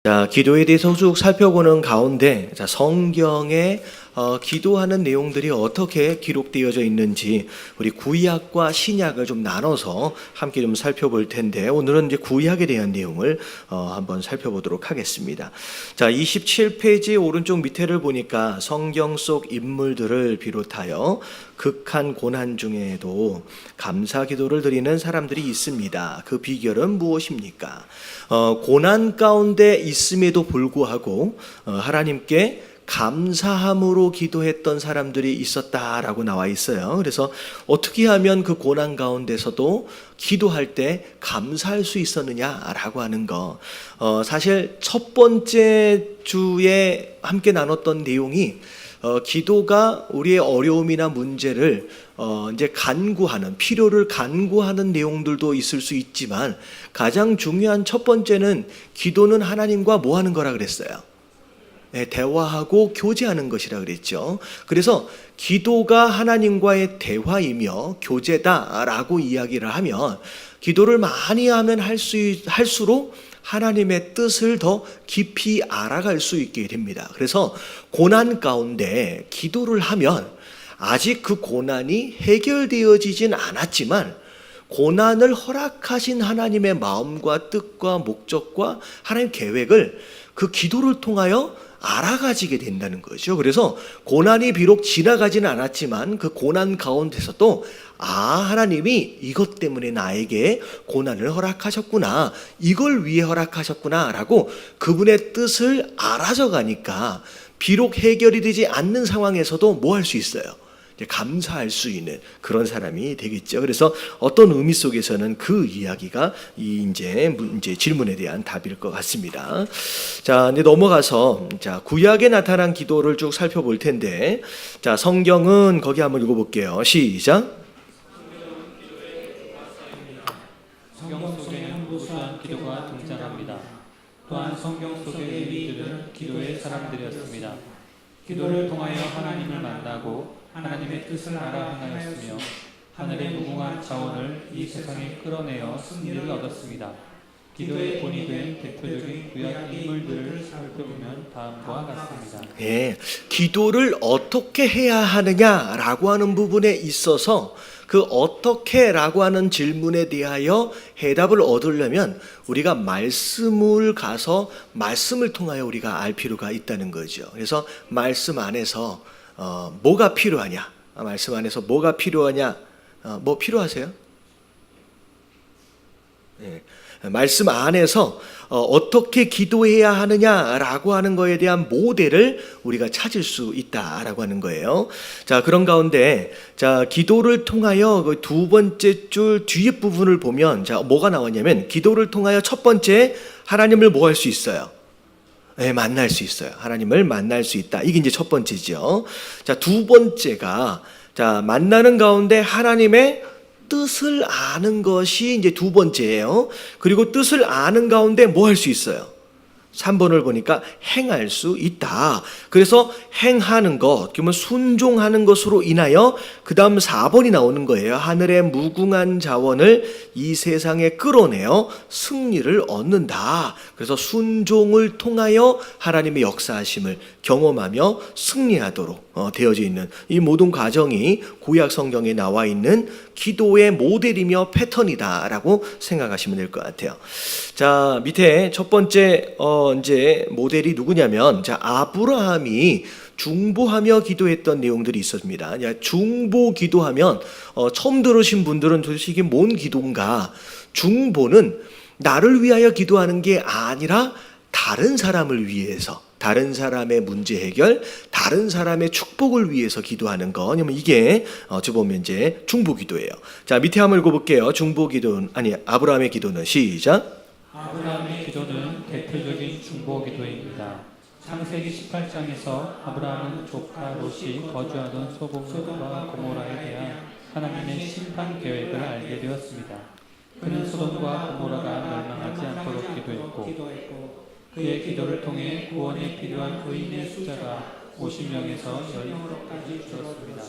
자, 기도에 대해서 쭉 살펴보는 가운데 성경에 기도하는 내용들이 어떻게 기록되어져 있는지 우리 구약과 신약을 좀 나눠서 함께 좀 살펴볼 텐데, 오늘은 이제 구약에 대한 내용을 한번 살펴보도록 하겠습니다. 자, 27페이지 오른쪽 밑에를 보니까 성경 속 인물들을 비롯하여 극한 고난 중에도 감사 기도를 드리는 사람들이 있습니다. 그 비결은 무엇입니까? 고난 가운데 있음에도 불구하고 하나님께 감사함으로 기도했던 사람들이 있었다라고 나와 있어요. 그래서 어떻게 하면 그 고난 가운데서도 기도할 때 감사할 수 있었느냐라고 하는 거, 사실 첫 번째 주에 함께 나눴던 내용이 기도가 우리의 어려움이나 문제를 이제 간구하는, 필요를 간구하는 내용들도 있을 수 있지만, 가장 중요한 첫 번째는 기도는 하나님과 뭐 하는 거라 그랬어요? 네, 대화하고 교제하는 것이라 그랬죠. 그래서 기도가 하나님과의 대화이며 교제다라고 이야기를 하면, 기도를 많이 하면 할수록 하나님의 뜻을 더 깊이 알아갈 수 있게 됩니다. 그래서 고난 가운데 기도를 하면 아직 그 고난이 해결되어지진 않았지만, 고난을 허락하신 하나님의 마음과 뜻과 목적과 하나님의 계획을 그 기도를 통하여 알아가지게 된다는 거죠. 그래서 고난이 비록 지나가지는 않았지만 그 고난 가운데서도 하나님이 이것 때문에 나에게 고난을 허락하셨구나, 이걸 위해 허락하셨구나 라고 그분의 뜻을 알아져 가니까 비록 해결이 되지 않는 상황에서도 뭐 할 수 있어요? 감사할 수 있는 그런 사람이 되겠죠. 그래서 어떤 의미 속에서는 그 이야기가 이제 질문에 대한 답일 것 같습니다. 자, 이제 넘어가서 구약에 나타난 기도를 쭉 살펴볼 텐데, 자, 성경은 거기 한번 읽어볼게요. 시작. 성경 속에는 무수한 기도가 등장합니다. 또한 성경 속의 레위인들은 기도의 사람들이었습니다. 기도를 통하여 하나님을 만나고 하나님의 뜻을 알아 행하였으며 하늘의 무궁한 자원을 이 세상에 끌어내어 승리를 얻었습니다. 기도의 본이 된 대표적인 구약 인물들을 살펴보면 다음과 같습니다. 예, 기도를 어떻게 해야 하느냐라고 하는 부분에 있어서 그 어떻게라고 하는 질문에 대하여 해답을 얻으려면 우리가 말씀을 가서 말씀을 통하여 우리가 알 필요가 있다는 거죠. 그래서 말씀 안에서 뭐가 필요하냐? 말씀 안에서 뭐가 필요하냐? 뭐 필요하세요? 네. 말씀 안에서 어떻게 기도해야 하느냐라고 하는 거에 대한 모델을 우리가 찾을 수 있다라고 하는 거예요. 자, 그런 가운데 기도를 통하여 그 두 번째 줄 뒤에 부분을 보면 뭐가 나왔냐면, 기도를 통하여 첫 번째 하나님을 뭐 할 수 있어요? 네, 만날 수 있어요. 하나님을 만날 수 있다. 이게 이제 첫 번째죠. 자, 두 번째가 만나는 가운데 하나님의 뜻을 아는 것이 이제 두 번째예요. 그리고 뜻을 아는 가운데 뭐 할 수 있어요? 3번을 보니까 행할 수 있다. 그래서 행하는 것, 그러면 순종하는 것으로 인하여 그 다음 4번이 나오는 거예요. 하늘의 무궁한 자원을 이 세상에 끌어내어 승리를 얻는다. 그래서 순종을 통하여 하나님의 역사하심을 경험하며 승리하도록 되어져 있는 이 모든 과정이 구약 성경에 나와 있는 기도의 모델이며 패턴이다라고 생각하시면 될 것 같아요. 자, 밑에 첫 번째 이제 모델이 누구냐면, 아브라함이 중보하며 기도했던 내용들이 있었습니다. 중보 기도하면 처음 들으신 분들은 도대체 이게 뭔 기도인가? 중보는 나를 위하여 기도하는 게 아니라 다른 사람을 위해서, 다른 사람의 문제 해결, 다른 사람의 축복을 위해서 기도하는 거. 왜냐면 이게 어찌 보면 이제 중보 기도예요. 자, 밑에 한번 읽어볼게요. 중보 기도는, 아브라함의 기도는 시작. 아브라함의 기도는 대표적인 중보 기도입니다. 창세기 18장에서 아브라함은 조카 롯이 거주하던 소돔과 고모라에 대한 하나님의 심판 계획을 알게 되었습니다. 그는 소돔과 고모라가 멸망하지 않도록 기도했고, 그의 기도를 통해 구원에 필요한 의인의 숫자가 50명에서 10명까지 줄었습니다.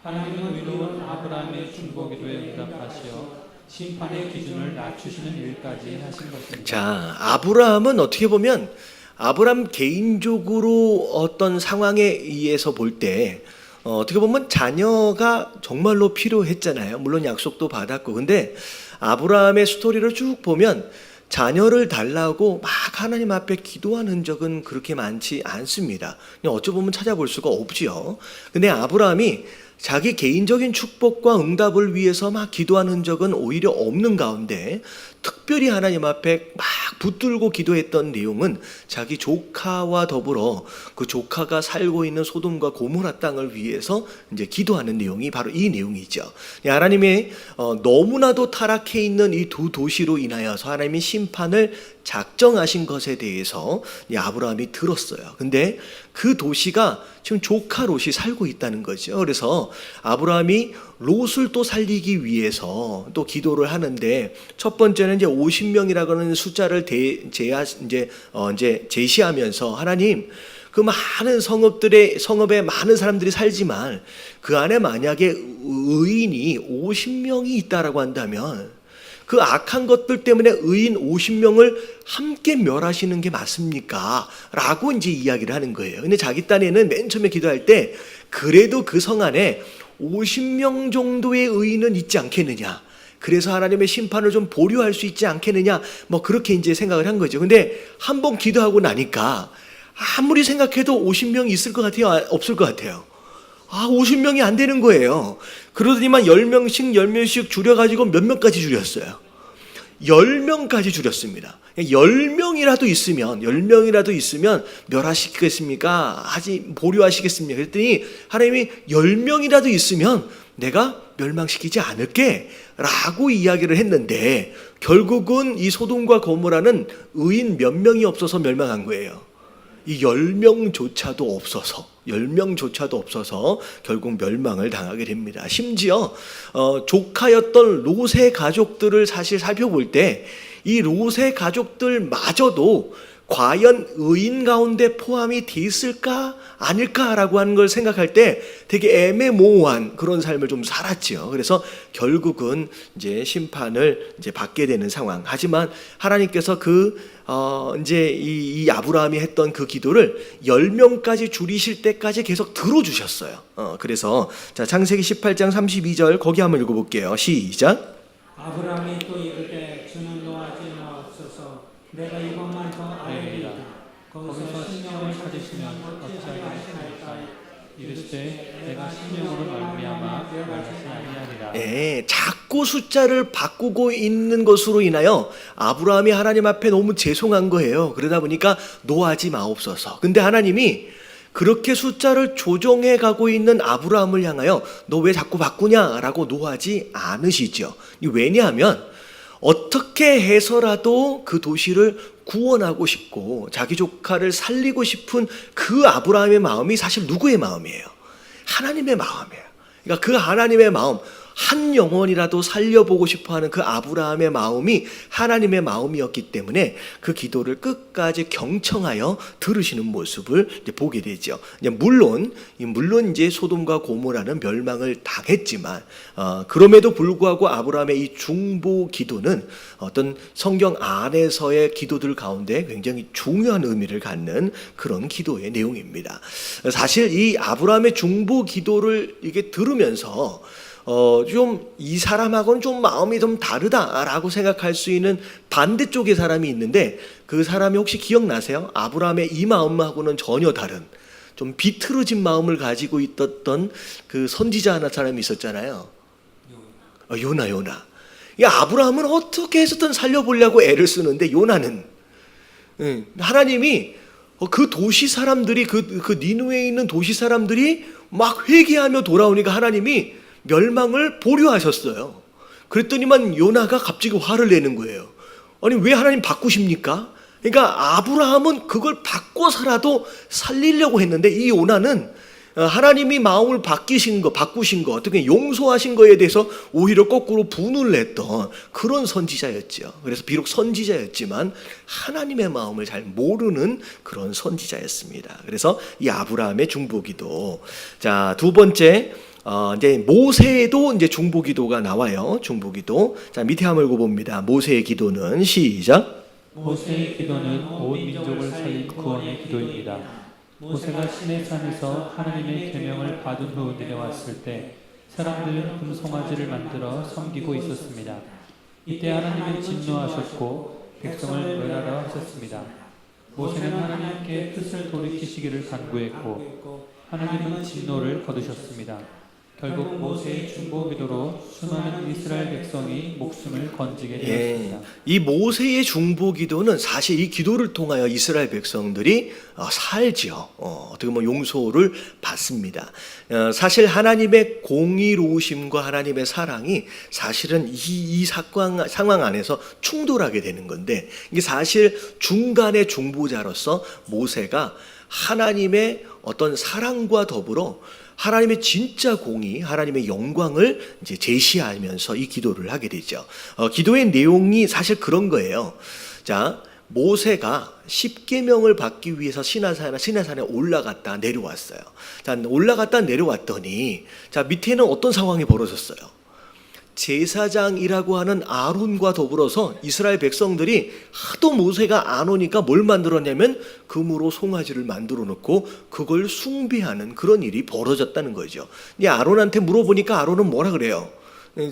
하나님은 의로운 아브라함의 중보 기도에 응답하시어 심판의 기준을 낮추시는 일까지 하신 것입니다. 자, 아브라함은 어떻게 보면 아브라함 개인적으로 어떤 상황에 의해서 볼 때 어떻게 보면 자녀가 정말로 필요했잖아요. 물론 약속도 받았고. 근데 아브라함의 스토리를 쭉 보면 자녀를 달라고 막 하나님 앞에 기도한 흔적은 그렇게 많지 않습니다. 그냥 어찌 보면 찾아볼 수가 없지요. 근데 아브라함이 자기 개인적인 축복과 응답을 위해서 막 기도한 흔적은 오히려 없는 가운데 특별히 하나님 앞에 막 붙들고 기도했던 내용은 자기 조카와 더불어 그 조카가 살고 있는 소돔과 고모라 땅을 위해서 이제 기도하는 내용이 바로 이 내용이죠. 하나님의 너무나도 타락해 있는 이 두 도시로 인하여서 하나님이 심판을 작정하신 것에 대해서 아브라함이 들었어요. 근데 그 도시가 지금 조카 롯이 살고 있다는 거죠. 그래서 아브라함이 롯을 또 살리기 위해서 또 기도를 하는데 첫 번째는 이제 50명이라고 하는 숫자를 제시하면서 하나님 그 많은 성읍에 많은 사람들이 살지만 그 안에 만약에 의인이 50명이 있다라고 한다면 그 악한 것들 때문에 의인 50명을 함께 멸하시는 게 맞습니까? 라고 이제 이야기를 하는 거예요. 근데 자기 딴에는 맨 처음에 기도할 때 그래도 그 성 안에 50명 정도의 의인은 있지 않겠느냐. 그래서 하나님의 심판을 좀 보류할 수 있지 않겠느냐. 뭐 그렇게 이제 생각을 한 거죠. 근데 한 번 기도하고 나니까 아무리 생각해도 50명이 있을 것 같아요? 없을 것 같아요? 50명이 안 되는 거예요. 그러더니만 10명씩 줄여가지고 몇 명까지 줄였어요? 10명까지 줄였습니다. 10명이라도 있으면 멸하시겠습니까? 보류하시겠습니까? 그랬더니 하나님이 10명이라도 있으면 내가 멸망시키지 않을게 라고 이야기를 했는데 결국은 이 소돔과 고모라는 의인 몇 명이 없어서 멸망한 거예요. 이 10명조차도 없어서 결국 멸망을 당하게 됩니다. 심지어 조카였던 롯의 가족들을 사실 살펴볼 때 이 롯의 가족들마저도 과연 의인 가운데 포함이 돼 있을까 아닐까라고 하는 걸 생각할 때 되게 애매모호한 그런 삶을 좀 살았죠. 그래서 결국은 이제 심판을 이제 받게 되는 상황. 하지만 하나님께서 이제 이 아브라함이 했던 그 기도를 10명까지 줄이실 때까지 계속 들어주셨어요. 그래서 자, 창세기 18장 32절 거기 한번 읽어볼게요. 시작. 아브라함이 또 이르되 주는 노하지 마옵소서 내가 이것만 더 알리이다. 거기서 신명을 찾으시면 어찌하겠나이까. 이르시되 내가 신명으로 말미암아 멸하지 아니하리라. 네, 자꾸 숫자를 바꾸고 있는 것으로 인하여 아브라함이 하나님 앞에 너무 죄송한 거예요. 그러다 보니까 노하지 마옵소서. 근데 하나님이 그렇게 숫자를 조정해 가고 있는 아브라함을 향하여 너 왜 자꾸 바꾸냐라고 노하지 않으시죠. 왜냐하면 어떻게 해서라도 그 도시를 구원하고 싶고 자기 조카를 살리고 싶은 그 아브라함의 마음이 사실 누구의 마음이에요? 하나님의 마음이에요. 그러니까 그 하나님의 마음, 한 영혼이라도 살려보고 싶어하는 그 아브라함의 마음이 하나님의 마음이었기 때문에 그 기도를 끝까지 경청하여 들으시는 모습을 이제 보게 되죠. 물론 이제 소돔과 고모라는 멸망을 당했지만 그럼에도 불구하고 아브라함의 이 중보 기도는 어떤 성경 안에서의 기도들 가운데 굉장히 중요한 의미를 갖는 그런 기도의 내용입니다. 사실 이 아브라함의 중보 기도를 이게 들으면서 좀 이 사람하고는 좀 마음이 좀 다르다라고 생각할 수 있는 반대쪽의 사람이 있는데 그 사람이 혹시 기억나세요? 아브라함의 이 마음하고는 전혀 다른 좀 비틀어진 마음을 가지고 있었던 그 선지자 하나 사람이 있었잖아요. 요나. 이 아브라함은 어떻게 해서든 살려보려고 애를 쓰는데 요나는 하나님이 그 도시 사람들이 그 니느웨에 있는 도시 사람들이 막 회개하며 돌아오니까 하나님이 멸망을 보류하셨어요. 그랬더니만 요나가 갑자기 화를 내는 거예요. 아니 왜 하나님 바꾸십니까? 그러니까 아브라함은 그걸 바꿔서라도 살리려고 했는데 이 요나는 하나님이 마음을 바꾸신 거, 어떻게 용서하신 거에 대해서 오히려 거꾸로 분을 냈던 그런 선지자였죠. 그래서 비록 선지자였지만 하나님의 마음을 잘 모르는 그런 선지자였습니다. 그래서 이 아브라함의 중보기도. 자, 두 번째 이제 모세도 이제 중보기도가 나와요. 중보기도. 자, 밑에 한번 읽어봅니다. 모세의 기도는 시작. 모세의 기도는 온 민족을 살린 구원의 기도입니다. 모세가 시내산에서 하나님의 계명을 받은 후 내려왔을 때 사람들은 금송아지를 만들어 섬기고 있었습니다. 이때 하나님은 진노하셨고 백성을 멸하라 하셨습니다. 모세는 하나님께 뜻을 돌이키시기를 간구했고 하나님은 진노를 거두셨습니다. 결국 모세의 중보 기도로 수많은 이스라엘 백성이 목숨을 건지게 되었습니다. 이 모세의 중보 기도는 사실 이 기도를 통하여 이스라엘 백성들이 살지요. 어떻게 보면 용서를 받습니다. 사실 하나님의 공의로우심과 하나님의 사랑이 사실은 이 상황 안에서 충돌하게 되는 건데, 이게 사실 중간의 중보자로서 모세가 하나님의 어떤 사랑과 더불어 하나님의 진짜 공의, 하나님의 영광을 이제 제시하면서 이 기도를 하게 되죠. 기도의 내용이 사실 그런 거예요. 자, 모세가 십계명을 받기 위해서 시내산에 올라갔다 내려왔어요. 자, 올라갔다 내려왔더니 자, 밑에는 어떤 상황이 벌어졌어요? 제사장이라고 하는 아론과 더불어서 이스라엘 백성들이 하도 모세가 안 오니까 뭘 만들었냐면 금으로 송아지를 만들어 놓고 그걸 숭배하는 그런 일이 벌어졌다는 거죠. 근데 아론한테 물어보니까 아론은 뭐라 그래요?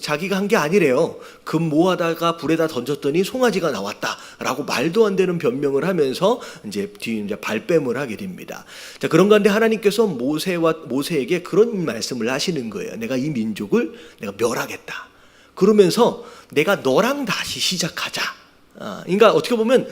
자기가 한 게 아니래요. 금 모아다가 불에다 던졌더니 송아지가 나왔다라고 말도 안 되는 변명을 하면서 이제 발뺌을 하게 됩니다. 자, 그런 가운데 하나님께서 모세에게 그런 말씀을 하시는 거예요. 내가 이 민족을 내가 멸하겠다. 그러면서 내가 너랑 다시 시작하자. 그러니까 어떻게 보면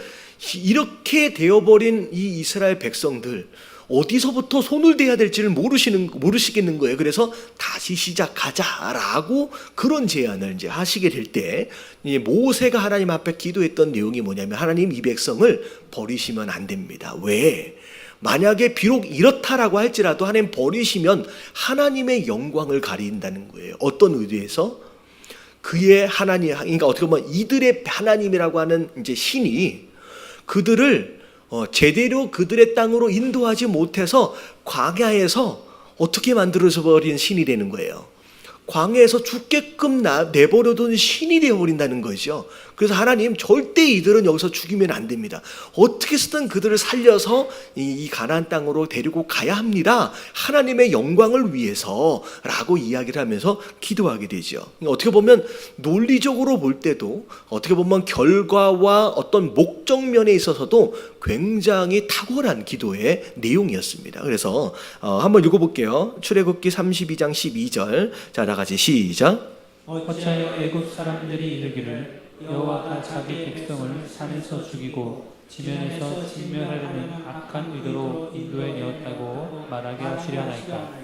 이렇게 되어버린 이 이스라엘 백성들 어디서부터 손을 대야 될지를 모르시겠는 거예요. 그래서 다시 시작하자라고 그런 제안을 이제 하시게 될 때 모세가 하나님 앞에 기도했던 내용이 뭐냐면 하나님 이 백성을 버리시면 안 됩니다. 왜? 만약에 비록 이렇다라고 할지라도 하나님 버리시면 하나님의 영광을 가린다는 거예요. 어떤 의도에서? 그의 하나님, 그러니까 어떻게 보면 이들의 하나님이라고 하는 이제 신이 그들을 제대로 그들의 땅으로 인도하지 못해서 광야에서 어떻게 만들어져 버린 신이 되는 거예요. 광야에서 죽게끔 내버려둔 신이 되어버린다는 거죠. 그래서 하나님 절대 이들은 여기서 죽이면 안 됩니다. 어떻게 해서든 그들을 살려서 이 가나안 땅으로 데리고 가야 합니다. 하나님의 영광을 위해서라고 이야기를 하면서 기도하게 되죠. 어떻게 보면 논리적으로 볼 때도 어떻게 보면 결과와 어떤 목적면에 있어서도 굉장히 탁월한 기도의 내용이었습니다. 그래서 한번 읽어볼게요. 출애굽기 32장 12절. 자, 나같이 시작. 어찌하여 애굽 사람들이 이르기를 여호와가 자기 백성을 산에서 죽이고 지면에서 진멸하려는 악한 의도로 인도해 내었다고 말하게 하시려나이까.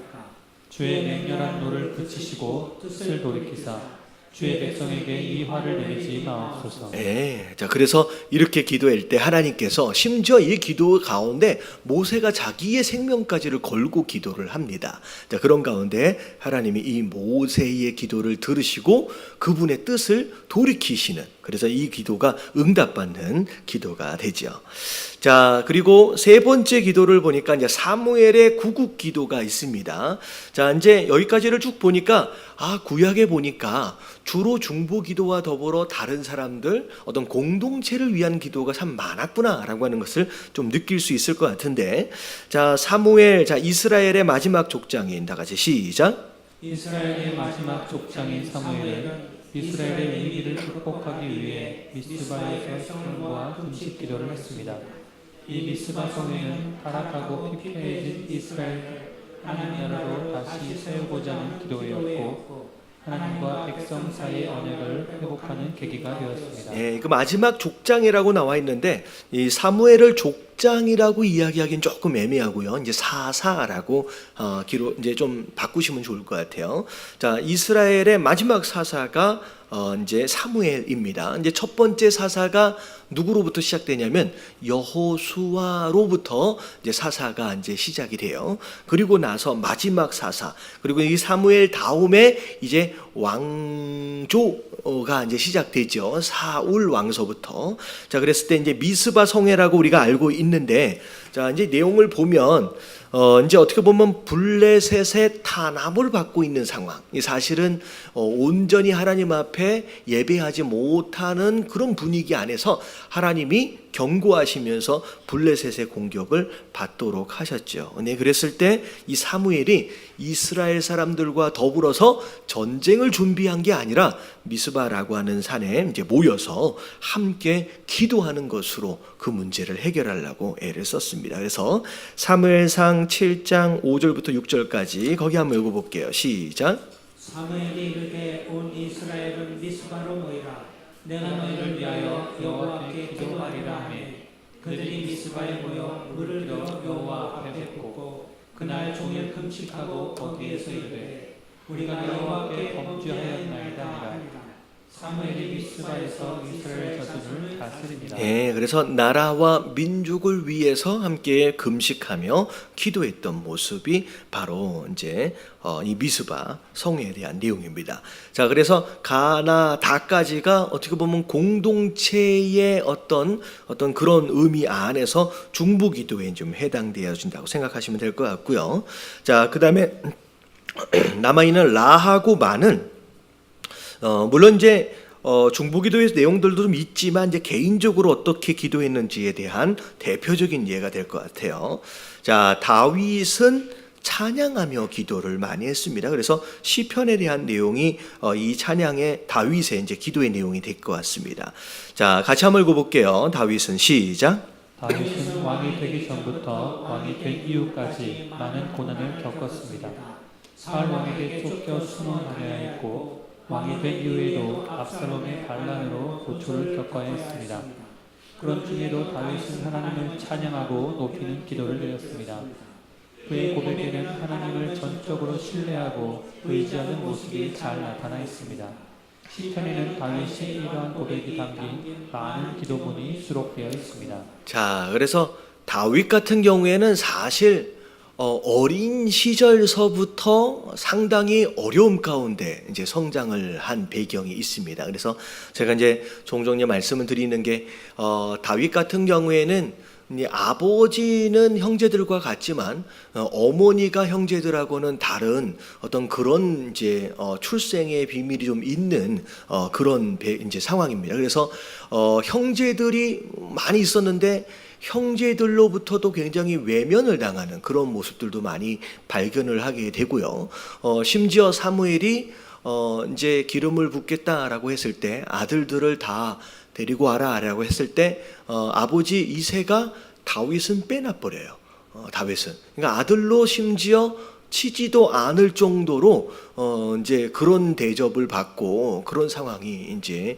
주의 맹렬한 노를 그치시고 뜻을 돌이키사 주의 백성에게 이 화를 내리지 마옵소서. 네, 자, 그래서 이렇게 기도할 때 하나님께서 심지어 이 기도 가운데 모세가 자기의 생명까지를 걸고 기도를 합니다. 자, 그런 가운데 하나님이 이 모세의 기도를 들으시고 그분의 뜻을 돌이키시는, 그래서 이 기도가 응답받는 기도가 되죠. 자, 그리고 세 번째 기도를 보니까 이제 사무엘의 구국 기도가 있습니다. 자, 이제 여기까지를 쭉 보니까 구약에 보니까 주로 중보 기도와 더불어 다른 사람들 어떤 공동체를 위한 기도가 참 많았구나라고 하는 것을 좀 느낄 수 있을 것 같은데, 자, 사무엘, 자, 이스라엘의 마지막 족장인, 다 같이 시작. 이스라엘의 마지막 족장인 사무엘은 이스라엘의 위기를 극복하기 위해 미스바에서 성령과 금식 기도를 했습니다. 이 미스바 성회는 타락하고 피폐해진 이스라엘 하나님 나라로 다시 세우고자 하는 기도였고 하나님과 백성 사이의 언약을 회복하는 계기가 되었습니다. 네, 그 마지막 족장이라고 나와 있는데 이 사무엘을 족장이라고 이야기하기는 조금 애매하고요. 이제 사사라고 이제 좀 바꾸시면 좋을 것 같아요. 자, 이스라엘의 마지막 사사가 이제 사무엘입니다. 이제 첫 번째 사사가 누구로부터 시작되냐면 여호수아로부터 이제 사사가 이제 시작이 돼요. 그리고 나서 마지막 사사, 그리고 이 사무엘 다음에 이제 왕조가 이제 시작되죠. 사울 왕서부터. 자, 그랬을 때 이제 미스바 성회라고 우리가 알고 있는데, 자, 이제 내용을 보면 이제 어떻게 보면 블레셋의 탄압을 받고 있는 상황. 이 사실은 온전히 하나님 앞에 예배하지 못하는 그런 분위기 안에서 하나님이 경고하시면서 블레셋의 공격을 받도록 하셨죠. 네, 그랬을 때 이 사무엘이 이스라엘 사람들과 더불어서 전쟁을 준비한 게 아니라 미스바라고 하는 산에 이제 모여서 함께 기도하는 것으로 그 문제를 해결하려고 애를 썼습니다. 그래서 사무엘상 7장 5절부터 6절까지 거기 한번 읽어볼게요. 시작. 사무엘이 이르되 온 이스라엘은 미스바로 모이라. 내가 너희를 위하여 여호와께 기도하리라 하매 그들이 미스바에 모여 물을 들어 여호와 앞에 붓고 그날 종일 금식하고 거기에서 이르되 우리가 여호와께 범죄하였나이다 하니라. 사무엘이 미스바에서 이스라엘 자손을 다스립니다. 네, 그래서 나라와 민족을 위해서 함께 금식하며 기도했던 모습이 바로 이제 이 미스바 성회에 대한 내용입니다. 자, 그래서 가나 다까지가 어떻게 보면 공동체의 어떤 그런 의미 안에서 중보 기도에 좀 해당되어진다고 생각하시면 될 것 같고요. 자, 그다음에 남아 있는 라하고 만은 물론 이제 중보기도의 내용들도 좀 있지만 이제 개인적으로 어떻게 기도했는지에 대한 대표적인 예가 될 것 같아요. 자, 다윗은 찬양하며 기도를 많이 했습니다. 그래서 시편에 대한 내용이 이 찬양의 다윗의 이제 기도의 내용이 될 것 같습니다. 자, 같이 한번 읽어볼게요. 다윗은 시작. 다윗은 왕이 되기 전부터 왕이 된 이후까지 많은 고난을 겪었습니다. 사울 왕에게 쫓겨 숨어 다녀야 했고 왕이 된 이후에도 압살롬의 반란으로 고초를 겪어야 했습니다. 그런 중에도 다윗은 하나님을 찬양하고 높이는 기도를 드렸습니다. 그의 고백에는 하나님을 전적으로 신뢰하고 의지하는 모습이 잘 나타나 있습니다. 시편에는 다윗이 이러한 고백이 담긴 많은 기도문이 수록되어 있습니다. 자, 그래서 다윗 같은 경우에는 사실 어린 시절서부터 상당히 어려움 가운데 이제 성장을 한 배경이 있습니다. 그래서 제가 이제 종종 말씀을 드리는 게 다윗 같은 경우에는 아버지는 형제들과 같지만 어머니가 형제들하고는 다른 어떤 그런 이제 출생의 비밀이 좀 있는 그런 이제 상황입니다. 그래서 형제들이 많이 있었는데 형제들로부터도 굉장히 외면을 당하는 그런 모습들도 많이 발견을 하게 되고요. 심지어 사무엘이 이제 기름을 붓겠다라고 했을 때 아들들을 다 데리고 와라라고 했을 때 아버지 이새가 다윗은 빼놔버려요. 다윗은 그러니까 아들로 심지어 치지도 않을 정도로 이제 그런 대접을 받고 그런 상황이 이제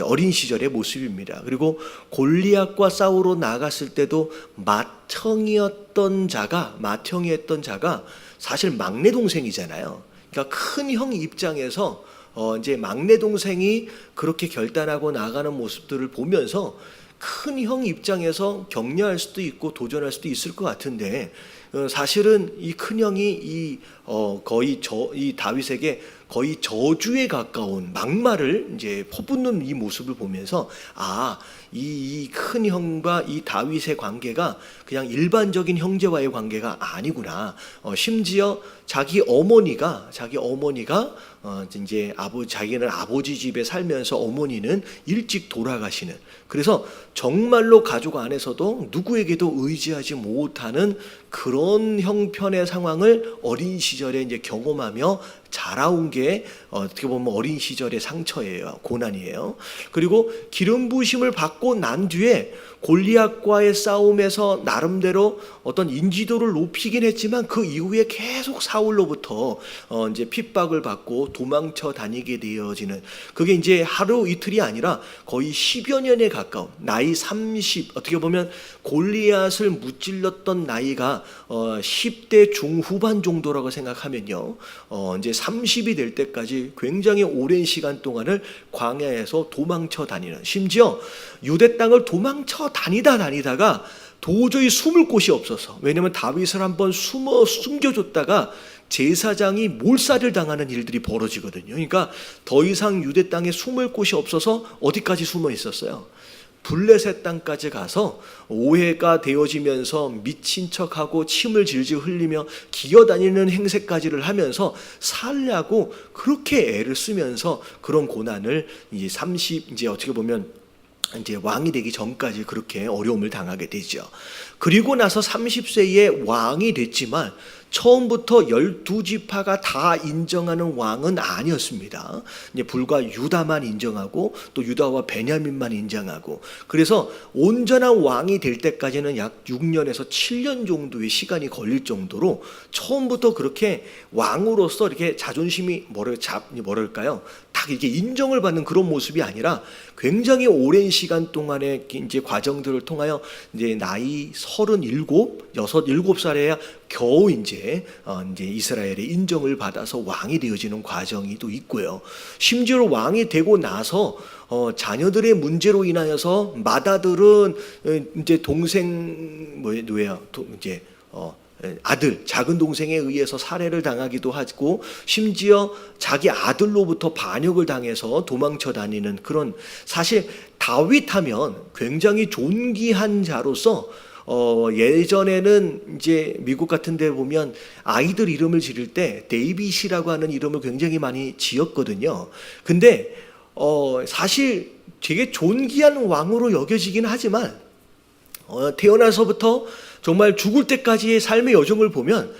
어린 시절의 모습입니다. 그리고 골리앗과 싸우러 나갔을 때도 맏형이었던 자가 사실 막내 동생이잖아요. 그러니까 큰 형 입장에서 이제 막내 동생이 그렇게 결단하고 나가는 모습들을 보면서 큰 형 입장에서 격려할 수도 있고 도전할 수도 있을 것 같은데 사실은 이 큰 형이 거의 이 다윗에게 거의 저주에 가까운 막말을 이제 퍼붓는 이 모습을 보면서 이 큰 형과 이 다윗의 관계가 그냥 일반적인 형제와의 관계가 아니구나. 심지어 자기 어머니가 이제 자기는 아버지 집에 살면서 어머니는 일찍 돌아가시는, 그래서 정말로 가족 안에서도 누구에게도 의지하지 못하는 그런 형편의 상황을 어린 시절에 이제 경험하며 자라온 게 어떻게 보면 어린 시절의 상처예요, 고난이에요. 그리고 기름 부으심을 받고 난 뒤에 골리앗과의 싸움에서 나름대로 어떤 인지도를 높이긴 했지만 그 이후에 계속 사울로부터 이제 핍박을 받고 도망쳐 다니게 되어지는, 그게 이제 하루 이틀이 아니라 거의 10여 년에 가까운 나이 30, 어떻게 보면 골리앗을 무찔렀던 나이가 10대 중후반 정도라고 생각하면요, 이제 30이 될 때까지 굉장히 오랜 시간 동안을 광야에서 도망쳐 다니는, 심지어 유대 땅을 도망쳐 다니다가 도저히 숨을 곳이 없어서, 왜냐하면 다윗을 한번 숨겨줬다가 제사장이 몰살을 당하는 일들이 벌어지거든요. 그러니까 더 이상 유대 땅에 숨을 곳이 없어서 어디까지 숨어 있었어요? 블레셋 땅까지 가서 오해가 되어지면서 미친 척하고 침을 질질 흘리며 기어다니는 행세까지를 하면서 살려고 그렇게 애를 쓰면서 그런 고난을 이제 어떻게 보면 이제 왕이 되기 전까지 그렇게 어려움을 당하게 되죠. 그리고 나서 30세에 왕이 됐지만 처음부터 12지파가 다 인정하는 왕은 아니었습니다. 이제 불과 유다만 인정하고 또 유다와 베냐민만 인정하고, 그래서 온전한 왕이 될 때까지는 약 6년에서 7년 정도의 시간이 걸릴 정도로 처음부터 그렇게 왕으로서 이렇게 자존심이 뭐랄까요? 딱 이렇게 인정을 받는 그런 모습이 아니라 굉장히 오랜 시간 동안의 이제 과정들을 통하여 이제 나이 37살에야 겨우 이제 이스라엘의 인정을 받아서 왕이 되어지는 과정이 또 있고요. 심지어 왕이 되고 나서 자녀들의 문제로 인하여서 맏아들은 이제 동생 아들, 작은 동생에 의해서 살해를 당하기도 하고, 심지어 자기 아들로부터 반역을 당해서 도망쳐 다니는 그런, 사실 다윗하면 굉장히 존귀한 자로서 예전에는 이제 미국 같은 데 보면 아이들 이름을 지을 때 데이빗이라고 하는 이름을 굉장히 많이 지었거든요. 근데 사실 되게 존귀한 왕으로 여겨지긴 하지만 태어나서부터 정말 죽을 때까지의 삶의 여정을 보면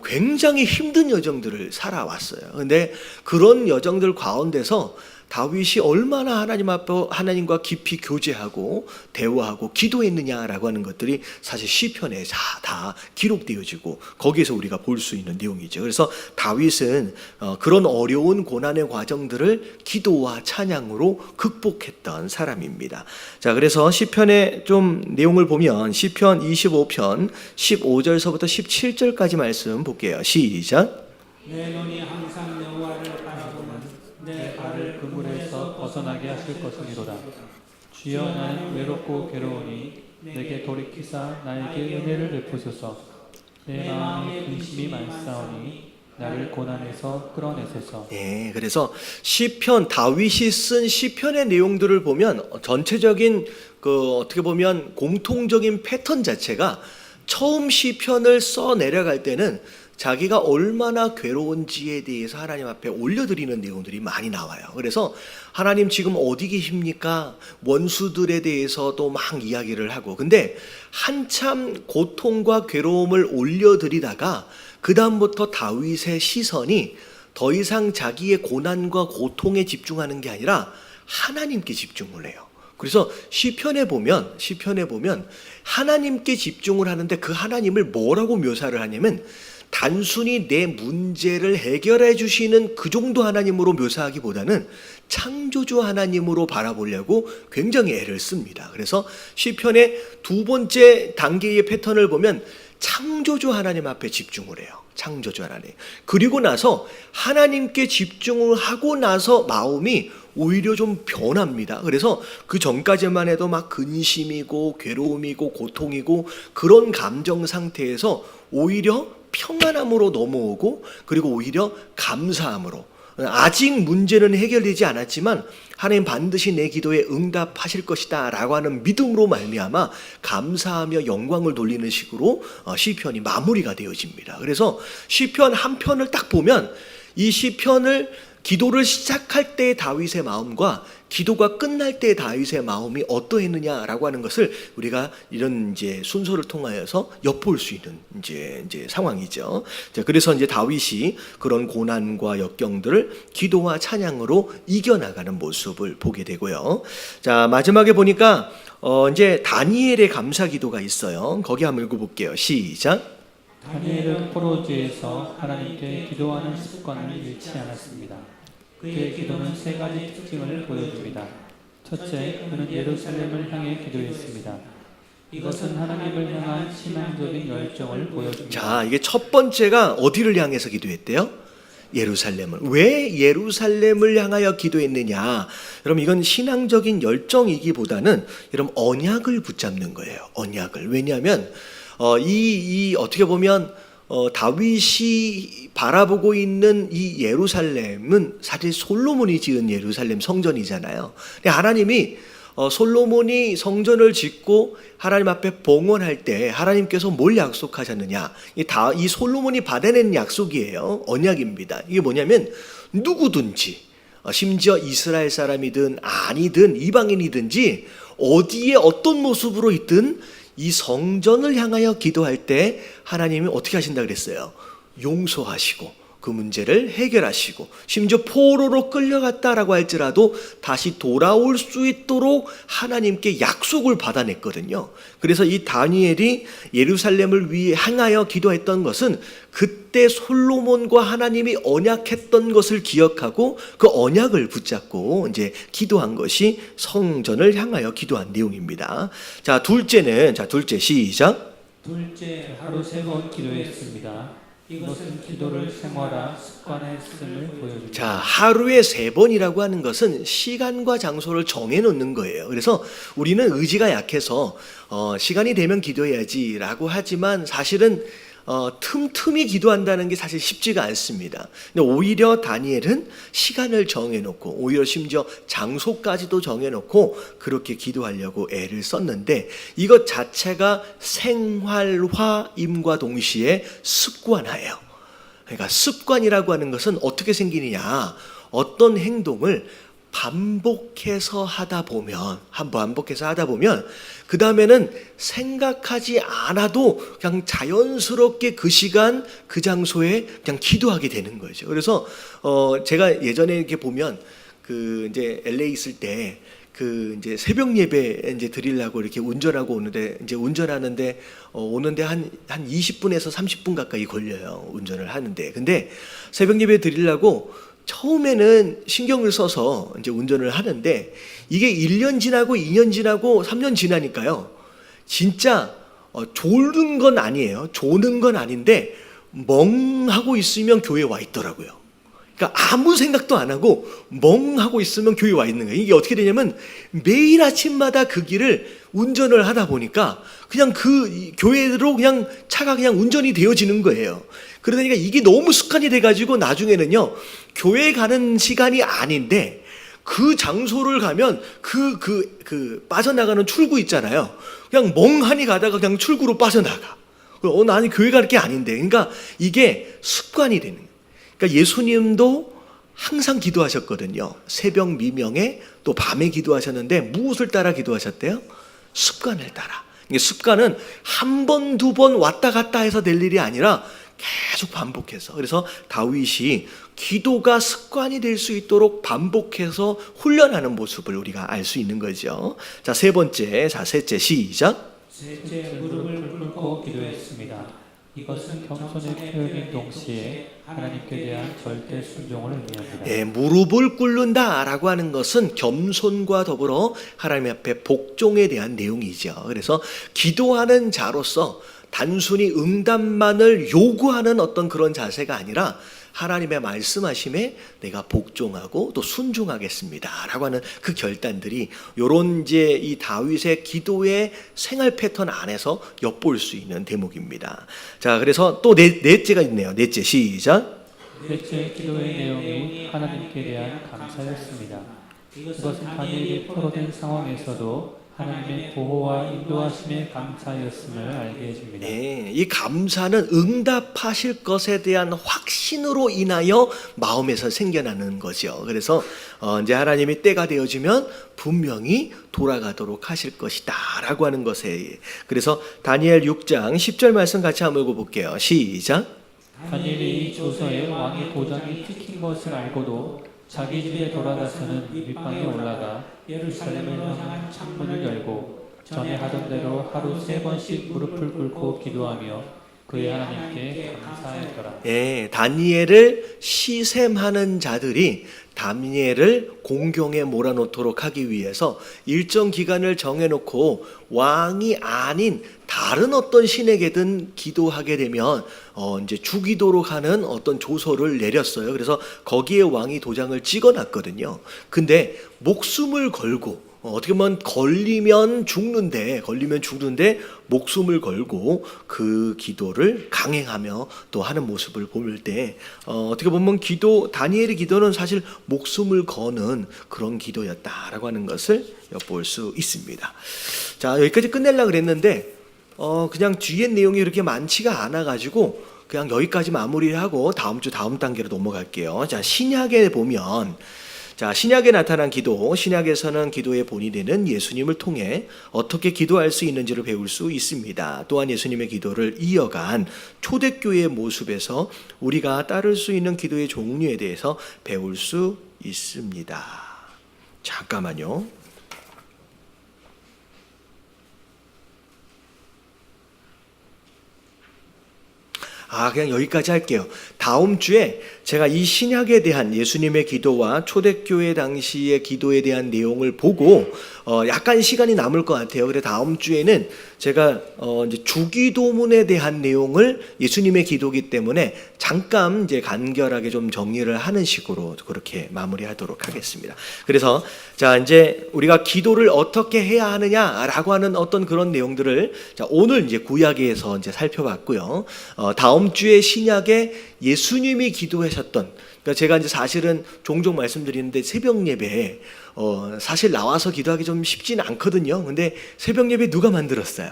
굉장히 힘든 여정들을 살아왔어요. 근데 그런 여정들 가운데서 다윗이 얼마나 하나님과 깊이 교제하고 대화하고 기도했느냐라고 하는 것들이 사실 시편에 다 기록되어지고 거기에서 우리가 볼 수 있는 내용이죠. 그래서 다윗은 그런 어려운 고난의 과정들을 기도와 찬양으로 극복했던 사람입니다. 자, 그래서 시편의 좀 내용을 보면 시편 25편 15절서부터 17절까지 말씀 볼게요. 시작. 내 눈이 항상 여호와를 바라보는 내 발을 그물에서 벗어나게 하실 것이니로다. 주여, 나는 외롭고 괴로우니 내게 돌이키사 나에게 은혜를 베푸소서. 내 마음에 근심이 많사오니 나를 고난에서 끌어내소서. 네, 그래서 시편, 다윗이 쓴 시편의 내용들을 보면 전체적인 어떻게 보면 공통적인 패턴 자체가 처음 시편을 써 내려갈 때는 자기가 얼마나 괴로운지에 대해서 하나님 앞에 올려드리는 내용들이 많이 나와요. 그래서 하나님 지금 어디 계십니까? 원수들에 대해서도 막 이야기를 하고, 근데 한참 고통과 괴로움을 올려드리다가 그 다음부터 다윗의 시선이 더 이상 자기의 고난과 고통에 집중하는 게 아니라 하나님께 집중을 해요. 그래서 시편에 보면 하나님께 집중을 하는데 그 하나님을 뭐라고 묘사를 하냐면 단순히 내 문제를 해결해 주시는 그 정도 하나님으로 묘사하기보다는 창조주 하나님으로 바라보려고 굉장히 애를 씁니다. 그래서 시편의 두 번째 단계의 패턴을 보면 창조주 하나님 앞에 집중을 해요. 창조주 하나님. 그리고 나서 하나님께 집중을 하고 나서 마음이 오히려 좀 변합니다. 그래서 그 전까지만 해도 막 근심이고 괴로움이고 고통이고 그런 감정 상태에서 오히려 평안함으로 넘어오고, 그리고 오히려 감사함으로, 아직 문제는 해결되지 않았지만 하나님 반드시 내 기도에 응답하실 것이다 라고 하는 믿음으로 말미암아 감사하며 영광을 돌리는 식으로 시편이 마무리가 되어집니다. 그래서 시편 한 편을 딱 보면 이 시편을 기도를 시작할 때의 다윗의 마음과 기도가 끝날 때의 다윗의 마음이 어떠했느냐라고 하는 것을 우리가 이런 이제 순서를 통하여서 엿볼 수 있는 이제 상황이죠. 자, 그래서 이제 다윗이 그런 고난과 역경들을 기도와 찬양으로 이겨나가는 모습을 보게 되고요. 자, 마지막에 보니까 이제 다니엘의 감사 기도가 있어요. 거기 한번 읽어볼게요. 시작. 다니엘은 포로지에서 하나님께 기도하는 습관을 잃지 않았습니다. 그의 기도는 세 가지 특징을 보여줍니다. 첫째, 그는 예루살렘을 향해 기도했습니다. 이것은 하나님을 향한 신앙적인 열정을 보여줍니다. 자, 이게 첫 번째가 어디를 향해서 기도했대요? 예루살렘을. 왜 예루살렘을 향하여 기도했느냐? 여러분, 이건 신앙적인 열정이기보다는 여러분 언약을 붙잡는 거예요. 언약을. 왜냐하면 이 어떻게 보면 다윗이 바라보고 있는 이 예루살렘은 사실 솔로몬이 지은 예루살렘 성전이잖아요. 근데 하나님이 솔로몬이 성전을 짓고 하나님 앞에 봉헌할 때 하나님께서 뭘 약속하셨느냐? 이 솔로몬이 받아낸 약속이에요. 언약입니다. 이게 뭐냐면 누구든지 심지어 이스라엘 사람이든 아니든 이방인이든지 어디에 어떤 모습으로 있든 이 성전을 향하여 기도할 때 하나님이 어떻게 하신다 그랬어요? 용서하시고 그 문제를 해결하시고 심지어 포로로 끌려갔다라고 할지라도 다시 돌아올 수 있도록 하나님께 약속을 받아냈거든요. 그래서 이 다니엘이 예루살렘을 위해 향하여 기도했던 것은 그때 솔로몬과 하나님이 언약했던 것을 기억하고 그 언약을 붙잡고 이제 기도한 것이 성전을 향하여 기도한 내용입니다. 자, 둘째 시작. 둘째, 하루 3번 기도했습니다. 이것은 기도를 생활화 습관했음을 보여줍니다. 자, 하루에 3번이라고 하는 것은 시간과 장소를 정해놓는 거예요. 그래서 우리는 의지가 약해서 시간이 되면 기도해야지라고 하지만 사실은 틈틈이 기도한다는 게 사실 쉽지가 않습니다. 근데 오히려 다니엘은 시간을 정해놓고 오히려 심지어 장소까지도 정해놓고 그렇게 기도하려고 애를 썼는데 이것 자체가 생활화임과 동시에 습관화예요. 그러니까 습관이라고 하는 것은 어떻게 생기느냐? 어떤 행동을 반복해서 하다 보면 그 다음에는 생각하지 않아도 그냥 자연스럽게 그 시간 그 장소에 그냥 기도하게 되는 거죠. 그래서 제가 예전에 이렇게 보면 그 이제 LA 있을 때 그 이제 새벽 예배 이제 드리려고 이렇게 운전하고 오는데 이제 운전하는데 오는데 한 20분에서 30분 가까이 걸려요. 운전을 하는데. 근데 새벽 예배 드리려고 처음에는 신경을 써서 이제 운전을 하는데 이게 1년 지나고 2년 지나고 3년 지나니까요. 진짜 졸는 건 아니에요. 조는 건 아닌데 멍하고 있으면 교회에 와 있더라고요. 그러니까 아무 생각도 안 하고 멍하고 있으면 교회에 와 있는 거예요. 이게 어떻게 되냐면 매일 아침마다 그 길을 운전을 하다 보니까 그냥 그 교회로 그냥 차가 그냥 운전이 되어지는 거예요. 그러니까 이게 너무 습관이 돼가지고 나중에는요, 교회 가는 시간이 아닌데 그 장소를 가면 그 빠져나가는 출구 있잖아요. 그냥 멍하니 가다가 그냥 출구로 빠져나가. 나는 교회 갈 게 아닌데. 그러니까 이게 습관이 되는 거예요. 그러니까 예수님도 항상 기도하셨거든요. 새벽 미명에 또 밤에 기도하셨는데 무엇을 따라 기도하셨대요? 습관을 따라. 이게 습관은 한 번, 두 번 왔다 갔다 해서 될 일이 아니라 계속 반복해서. 그래서 다윗이 기도가 습관이 될 수 있도록 반복해서 훈련하는 모습을 우리가 알 수 있는 거죠. 자, 셋째 시작. 셋째, 무릎을 꿇고 기도했습니다. 이것은 겸손의 표현인 동시에 하나님께 대한 절대 순종을 의미합니다. 예, 무릎을 꿇는다라고 하는 것은 겸손과 더불어 하나님 앞에 복종에 대한 내용이죠. 그래서 기도하는 자로서 단순히 응답만을 요구하는 어떤 그런 자세가 아니라 하나님의 말씀하심에 내가 복종하고 또 순종하겠습니다라고 하는 그 결단들이 요런 이제 이 다윗의 기도의 생활 패턴 안에서 엿볼 수 있는 대목입니다. 자, 그래서 또 넷째가 있네요. 넷째 시작. 넷째, 기도의 내용이 하나님께 대한 감사였습니다. 이것은 다니엘이 포로된 상황에서도 하나님의 보호와 인도하심에 감사였음을 알게 해줍니다. 네, 이 감사는 응답하실 것에 대한 확신으로 인하여 마음에서 생겨나는 거죠. 그래서 이제 하나님이 때가 되어지면 분명히 돌아가도록 하실 것이다 라고 하는 것에, 그래서 다니엘 6장 10절 말씀 같이 한번 읽어볼게요. 시작. 다니엘이 이 조서에 왕의 도장이 찍힌 것을 알고도 자기 집에 돌아가서는 윗방에 올라가 예루살렘을 향한 창문을 열고 전에 하던 대로 하루 3번씩 무릎을 꿇고 기도하며 그의 하나님께 감사했더라. 예, 다니엘을 시샘하는 자들이 다니엘을 공경에 몰아놓도록 하기 위해서 일정 기간을 정해놓고 왕이 아닌 다른 어떤 신에게든 기도하게 되면 이제 주기도록 하는 어떤 조서를 내렸어요. 그래서 거기에 왕이 도장을 찍어놨거든요. 근데 목숨을 걸고 어떻게 보면 걸리면 죽는데 목숨을 걸고 그 기도를 강행하며 또 하는 모습을 볼 때 어떻게 보면 다니엘의 기도는 사실 목숨을 거는 그런 기도였다라고 하는 것을 엿볼 수 있습니다. 자, 여기까지 끝내려고 그랬는데 그냥 뒤에 내용이 그렇게 많지가 않아 가지고 그냥 여기까지 마무리를 하고 다음 단계로 넘어갈게요. 자, 신약에 보면 신약에 나타난 기도, 신약에서는 기도의 본이 되는 예수님을 통해 어떻게 기도할 수 있는지를 배울 수 있습니다. 또한 예수님의 기도를 이어간 초대교회의 모습에서 우리가 따를 수 있는 기도의 종류에 대해서 배울 수 있습니다. 잠깐만요. 그냥 여기까지 할게요. 다음 주에 제가 이 신약에 대한 예수님의 기도와 초대교회 당시의 기도에 대한 내용을 보고 약간 시간이 남을 것 같아요. 그래서 다음 주에는 제가 이제 주기도문에 대한 내용을 예수님의 기도이기 때문에 잠깐 이제 간결하게 좀 정리를 하는 식으로 그렇게 마무리하도록 하겠습니다. 그래서 이제 우리가 기도를 어떻게 해야 하느냐라고 하는 어떤 그런 내용들을 오늘 이제 구약에서 이제 살펴봤고요. 다음 주에 신약에 예수님이 기도하셨던, 그러니까 제가 이제 사실은 종종 말씀드리는데 새벽 예배에 사실 나와서 기도하기 좀 쉽지는 않거든요. 근데 새벽 예배 누가 만들었어요?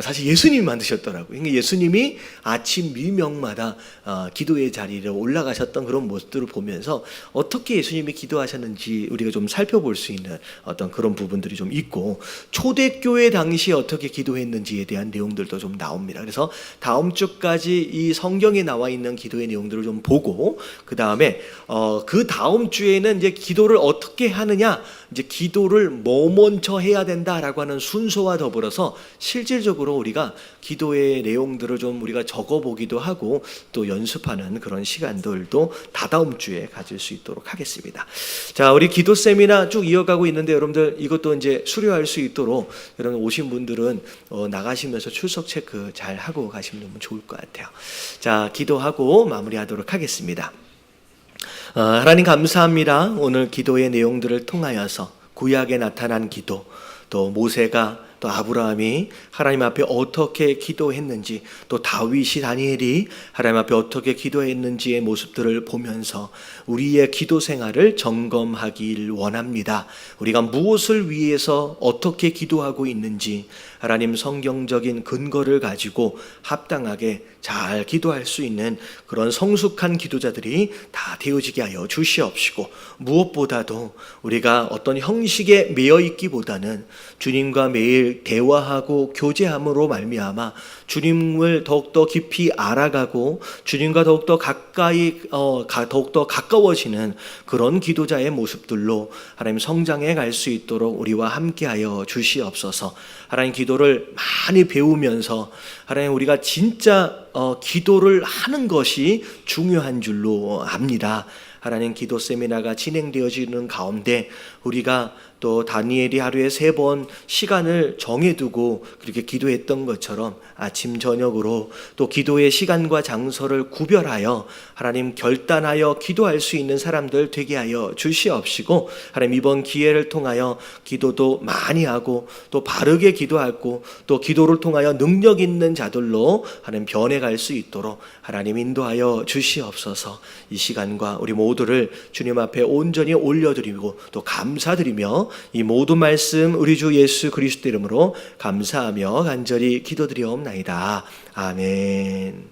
사실 예수님이 만드셨더라고요. 그러니까 예수님이 아침 미명마다 기도의 자리로 올라가셨던 그런 모습들을 보면서 어떻게 예수님이 기도하셨는지 우리가 좀 살펴볼 수 있는 어떤 그런 부분들이 좀 있고, 초대교회 당시에 어떻게 기도했는지에 대한 내용들도 좀 나옵니다. 그래서 다음 주까지 이 성경에 나와 있는 기도의 내용들을 좀 보고, 그 다음에 그 다음 주에는 이제 기도를 어떻게 하느냐, 이제 기도를 뭐 먼저 해야 된다라고 하는 순서와 더불어서 실질적으로 우리가 기도의 내용들을 좀 우리가 적어보기도 하고 또 연습하는 그런 시간들도 다다음 주에 가질 수 있도록 하겠습니다. 자, 우리 기도 세미나 쭉 이어가고 있는데 여러분들 이것도 이제 수료할 수 있도록 여러분 오신 분들은 나가시면서 출석 체크 잘 하고 가시면 좋을 것 같아요. 자, 기도하고 마무리하도록 하겠습니다. 하나님 감사합니다. 오늘 기도의 내용들을 통하여서 구약에 나타난 기도, 또 모세가 또 아브라함이 하나님 앞에 어떻게 기도했는지, 또 다윗이 다니엘이 하나님 앞에 어떻게 기도했는지의 모습들을 보면서 우리의 기도 생활을 점검하길 원합니다. 우리가 무엇을 위해서 어떻게 기도하고 있는지 하나님 성경적인 근거를 가지고 합당하게 잘 기도할 수 있는 그런 성숙한 기도자들이 다 되어지게 하여 주시옵시고, 무엇보다도 우리가 어떤 형식에 매여 있기보다는 주님과 매일 대화하고 교제함으로 말미암아 주님을 더욱더 깊이 알아가고 주님과 더욱더 가까워지는 그런 기도자의 모습들로 하나님 성장해 갈 수 있도록 우리와 함께하여 주시옵소서. 하나님 기도를 많이 배우면서 하나님 우리가 진짜 기도를 하는 것이 중요한 줄로 압니다. 하나님 기도 세미나가 진행되어지는 가운데 우리가 또 다니엘이 하루에 3번 시간을 정해두고 그렇게 기도했던 것처럼 아침 저녁으로 또 기도의 시간과 장소를 구별하여 하나님 결단하여 기도할 수 있는 사람들 되게 하여 주시옵시고, 하나님 이번 기회를 통하여 기도도 많이 하고 또 바르게 기도하고 또 기도를 통하여 능력 있는 자들로 하나님 변해갈 수 있도록 하나님 인도하여 주시옵소서. 이 시간과 우리 모두를 주님 앞에 온전히 올려드리고 또 감사드리며 이 모든 말씀 우리 주 예수 그리스도 이름으로 감사하며 간절히 기도드리옵나이다. 아멘.